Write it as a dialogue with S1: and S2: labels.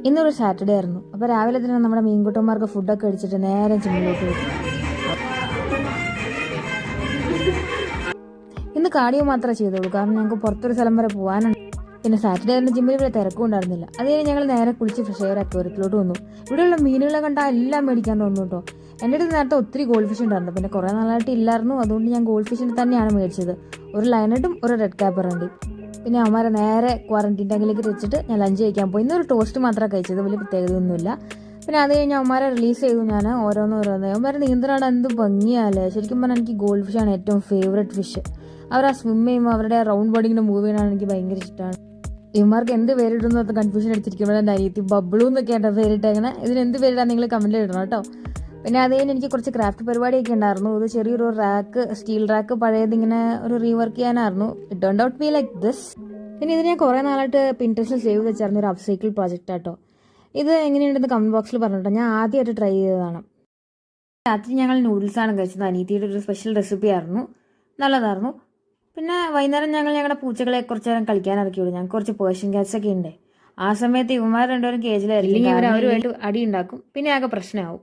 S1: ഇന്നൊരു സാറ്റർഡേ ആയിരുന്നു. അപ്പോൾ രാവിലെ തന്നെ നമ്മുടെ മീൻകുട്ടന്മാർക്ക് ഫുഡൊക്കെ അടിച്ചിട്ട് നേരെ ജിമ്മിലോട്ട് പോയി. ഇന്ന് കാർഡിയോ മാത്രമേ ചെയ്തോളൂ, കാരണം ഞങ്ങൾക്ക് പുറത്തൊരു സ്ഥലം വരെ പോകാനുണ്ട്. പിന്നെ സാറ്റർഡേ ആയിരുന്നു, ജിമ്മിൽ ഇവിടെ തിരക്കും ഉണ്ടായിരുന്നില്ല. അത് കഴിഞ്ഞ് ഞങ്ങൾ നേരെ കുളിച്ച് ഫ്രഷ് എയർ അക്വേറിയത്തിലോട്ട് വന്നു. ഇവിടെയുള്ള മീനുകളെ കണ്ടാൽ എല്ലാം മേടിക്കാൻ തോന്നുന്നു കേട്ടോ. എൻ്റെ അടുത്ത് നേരത്തെ ഒത്തിരി ഗോൾഡ് ഫിഷ് ഉണ്ടായിരുന്നു, പിന്നെ കുറേ നാളായിട്ട് ഇല്ലായിരുന്നു. അതുകൊണ്ട് ഞാൻ ഗോൾഡ് ഫിഷിനെ തന്നെയാണ് മേടിച്ചത്. ഒരു ലൈനറ്റും ഒരു റെഡ് ക്യാപ്പറുണ്ട്. പിന്നെ അവന്മാരെ നേരെ ക്വാറന്റീൻ ടാങ്കിലേക്ക് വെച്ചിട്ട് ഞാൻ ലഞ്ച് കഴിക്കാൻ പോയി. ഇന്നൊരു ടോസ്റ്റ് മാത്രമേ കഴിച്ചത്, വലിയ പ്രത്യേകതയൊന്നുമില്ല. പിന്നെ അത് കഴിഞ്ഞ് അവന്മാരെ റിലീസ് ചെയ്തു. ഞാൻ ഓരോന്നോരോന്ന് അവന്മാരെ നീന്തലാണ് എന്ത് ഭംഗിയല്ലേ. ശരിക്കും പറഞ്ഞാൽ എനിക്ക് ഗോൾഡ് ഫിഷാണ് ഏറ്റവും ഫേവറേറ്റ് ഫിഷ്. അവർ ആ സ്വിം ചെയ്യുമ്പോൾ അവരുടെ റൗണ്ട് ബോഡിങ്ങിൻ്റെ മൂവ് ചെയ്യണമാണ് എനിക്ക് ഭയങ്കര ഇഷ്ടമാണ്. ഇവന്മാർക്ക് എന്ത് പേരിടുന്നു എന്ന് കൺഫ്യൂഷൻ അടിച്ചിരിക്കുമ്പോൾ എൻ്റെ അനിയത്തി ബബ്ലു എന്നൊക്കെയാണ് പേരിട്ടേക്കണേ. ഇതിന് എന്ത് പേരിടാൻ നിങ്ങൾ കമൻറ്റിൽ ഇടണം കേട്ടോ. പിന്നെ അത് കഴിഞ്ഞ് എനിക്ക് കുറച്ച് ക്രാഫ്റ്റ് പരിപാടിയൊക്കെ ഉണ്ടായിരുന്നു. ഇത് ചെറിയൊരു റാക്ക്, സ്റ്റീൽ റാക്ക് പഴയതിങ്ങനെ ഒരു റീവർക്ക് ചെയ്യാനായിരുന്നു. It turned out be like this. പിന്നെ ഇത് ഞാൻ കുറേ നാളായിട്ട് പിൻട്രസ്റ്റിൽ സേവ് വെച്ചായിരുന്നു ഒരു അപ്സൈക്കിൾ പ്രോജക്റ്റ് ആട്ടോ. ഇത് എങ്ങനെയുണ്ടെന്ന് കമൻറ്റ് ബോക്സിൽ പറഞ്ഞിട്ടോ. ഞാൻ ആദ്യമായിട്ട് ട്രൈ ചെയ്തതാണ്. രാത്രി ഞങ്ങൾ നൂഡിൽസാണ് കഴിച്ചത്. അനീതിയുടെ ഒരു സ്പെഷ്യൽ റെസിപ്പി ആയിരുന്നു, നല്ലതായിരുന്നു. പിന്നെ വൈകുന്നേരം ഞങ്ങളുടെ പൂച്ചകളെ കുറച്ച് നേരം കളിക്കാൻ ഇറക്കിയുള്ളൂ. ഞങ്ങൾക്ക് കുറച്ച് പേർഷ്യൻ ക്യാറ്റ്സ് ഒക്കെ ഉണ്ട്. ആ സമയത്ത് ഇവന്മാർ രണ്ടുപേരും കേജിലായിരിക്കും. അവരുമായിട്ട് അടി ഉണ്ടാക്കും, പിന്നെ ആകെ പ്രശ്നമാവും.